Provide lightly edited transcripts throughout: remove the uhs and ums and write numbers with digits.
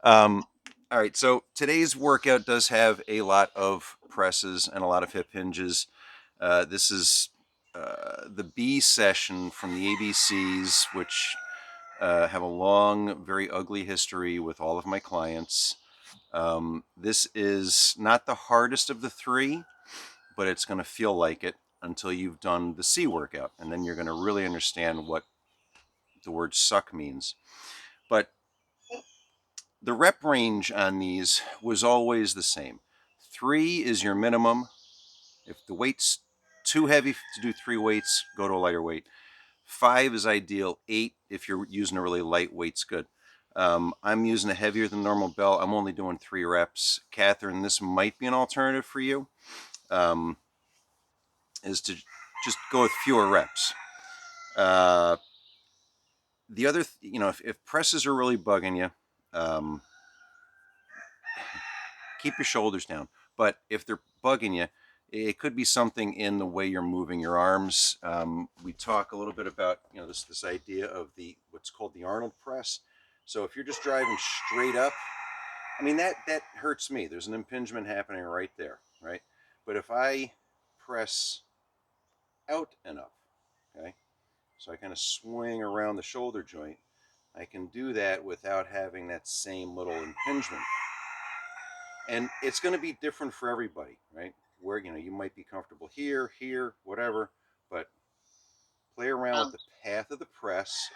Um, all right, so today's workout does have a lot of presses and a lot of hip hinges. This is the B session from the ABCs, which have a long, very ugly history with all of my clients. This is not the hardest of the three, but it's going to feel like it until you've done the C workout, and then you're going to really understand what the word suck means. But the rep range on these was always the same. 3 is your minimum. If the weight's too heavy to do 3 weights, go to a lighter weight. 5 is ideal. 8, if you're using a really light weight's good. I'm using a heavier than normal bell. I'm only doing 3 reps. Catherine, this might be an alternative for you, is to just go with fewer reps. The other, if presses are really bugging you, keep your shoulders down. But if they're bugging you, it could be something in the way you're moving your arms. We talk a little bit about this idea of the what's called the Arnold press. So if you're just driving straight up, I mean that hurts me. There's an impingement happening right there, right? But if I press out and up, okay, so I kind of swing around the shoulder joint, I can do that without having that same little impingement. And it's going to be different for everybody, right? Where you might be comfortable here, whatever, but play around with the path of the press,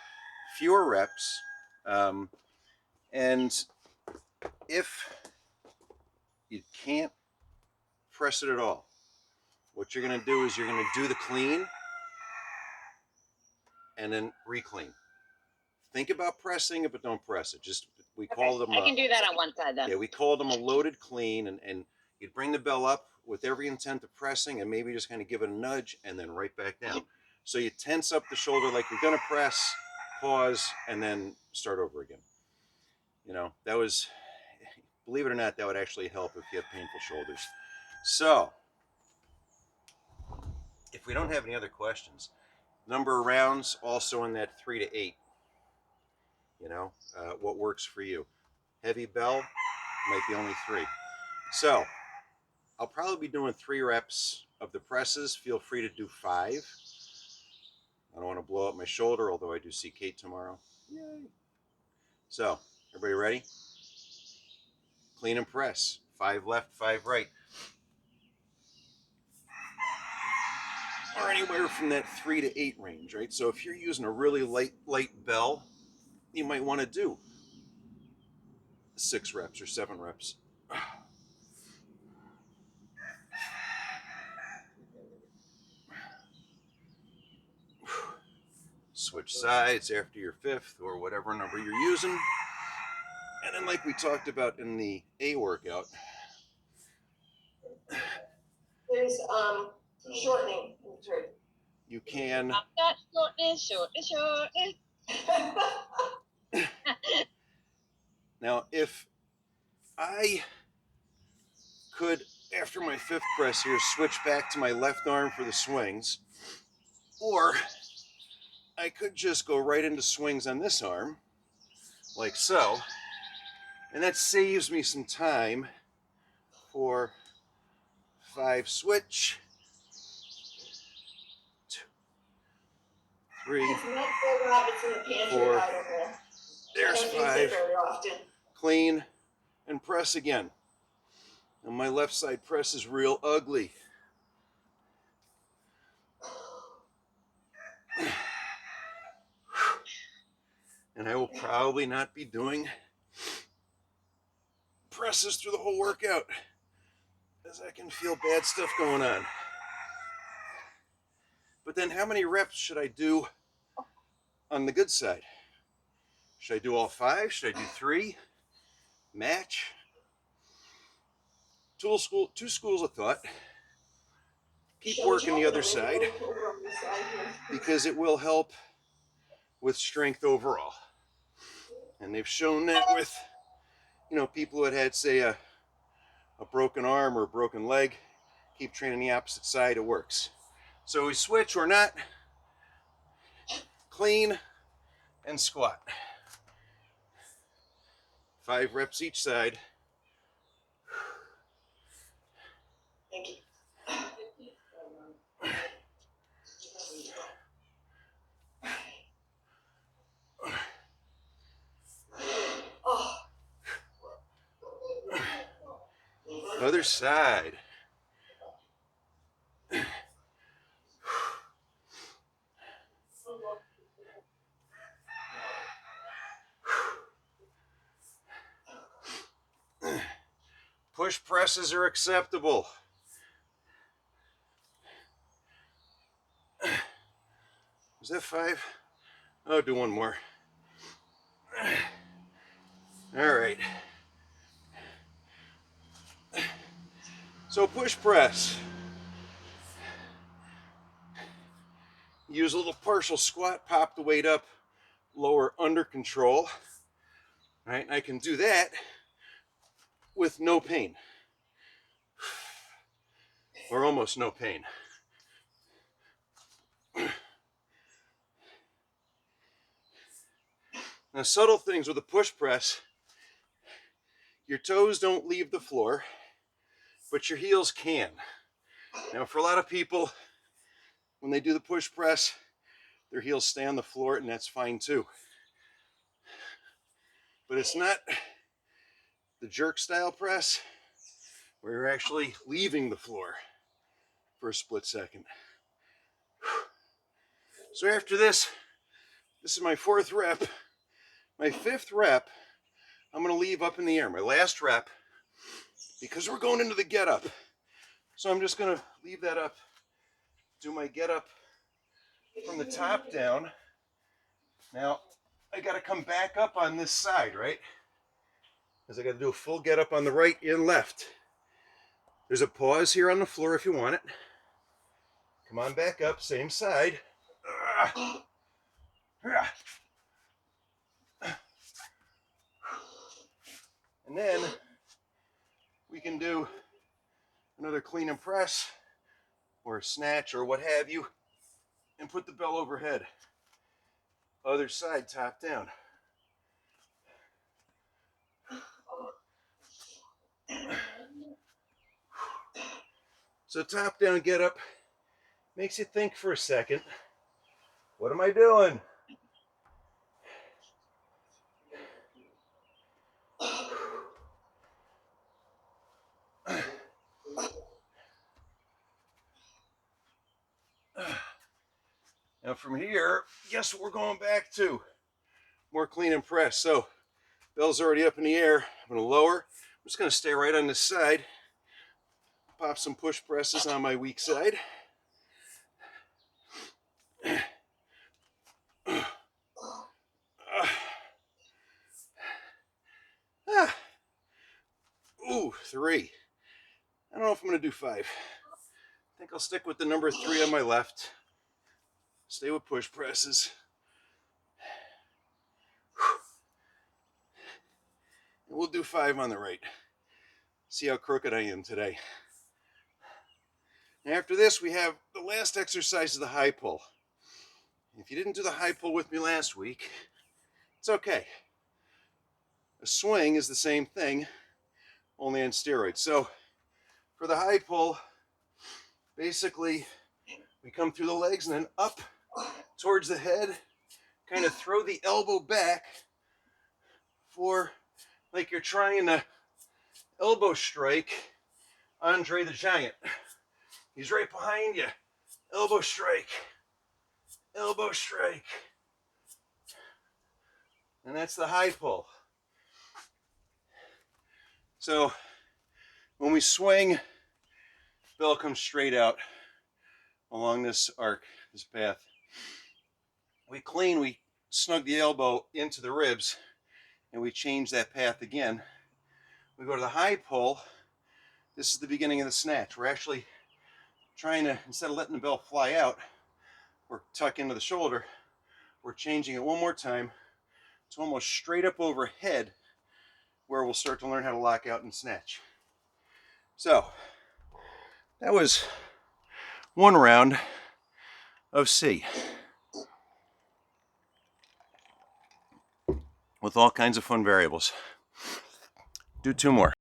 fewer reps, and if you can't press it at all, what you're going to do is you're going to do the clean and then reclean. Think about pressing it, but don't press it. Just we call them. I can do that on one side then. Yeah, we call them a loaded clean, and you'd bring the bell up with every intent of pressing, and maybe just kind of give it a nudge, and then right back down. So you tense up the shoulder like you're gonna press, pause, and then start over again. That was, believe it or not, that would actually help if you have painful shoulders. So, if we don't have any other questions, number of rounds also in that 3 to 8. What works for you? Heavy bell might be only 3. So, I'll probably be doing 3 reps of the presses. Feel free to do 5. I don't want to blow up my shoulder, although I do see Kate tomorrow. Yay. So, everybody ready? Clean and press. 5 left, 5 right. Or anywhere from that 3 to 8 range, right? So if you're using a really light bell, you might want to do 6 reps or 7 reps. Switch sides after your 5th or whatever number you're using. And then like we talked about in the A workout, there's shortening. You can. I've got shortness. Now, if I could, after my 5th press here, switch back to my left arm for the swings, or I could just go right into swings on this arm, like so, and that saves me some time for 5 switch, 2, 3, 4, there's 5, clean, and press again. And my left side press is real ugly. And I will probably not be doing presses through the whole workout, as I can feel bad stuff going on. But then how many reps should I do on the good side? Should I do all 5? Should I do 3? Match? Two schools of thought. Keep working the other side because it will help with strength overall. And they've shown that with, people who had, say, a broken arm or a broken leg. Keep training the opposite side, it works. So we switch or not. Clean and squat. 5 reps each side. Thank you. Other side. Push presses are acceptable. Was that 5? Oh, do one more. All right. So push press. Use a little partial squat, pop the weight up, lower under control. All right, and I can do that with no pain. Or almost no pain. Now, subtle things with a push press, your toes don't leave the floor, but your heels can. Now, for a lot of people, when they do the push press, their heels stay on the floor, and that's fine too. But it's not the jerk style press where you're actually leaving the floor for a split second. So after this is my 4th rep. My 5th rep, I'm going to leave up in the air. My last rep, because we're going into the get up. So I'm just going to leave that up, do my get up from the top down. Now, I got to come back up on this side, right? Because I got to do a full get up on the right and left. There's a pause here on the floor if you want it. Come on back up, same side. And then we can do another clean and press or a snatch or what have you, and put the bell overhead. Other side, top down. So top down get up makes you think for a second. What am I doing? Now from here, guess what we're going back to? More clean and press. So bell's already up in the air. I'm going to lower. I'm just going to stay right on this side. Pop some push presses on my weak side. Ooh, 3. I don't know if I'm going to do 5. I think I'll stick with the number 3 on my left. Stay with push presses. And we'll do 5 on the right. See how crooked I am today. And after this, we have the last exercise of the high pull. If you didn't do the high pull with me last week, it's okay. A swing is the same thing, only on steroids. So for the high pull, basically we come through the legs and then up towards the head, kind of throw the elbow back for like you're trying to elbow strike Andre the Giant. He's right behind you. Elbow strike. Elbow strike. And that's the high pull. So when we swing, bell comes straight out along this arc, this path. We clean, we snug the elbow into the ribs, and we change that path again. We go to the high pull. This is the beginning of the snatch. We're actually trying to, instead of letting the bell fly out or tuck into the shoulder, we're changing it one more time to almost straight up overhead, where we'll start to learn how to lock out and snatch. So that was one round of C with all kinds of fun variables. Do two more.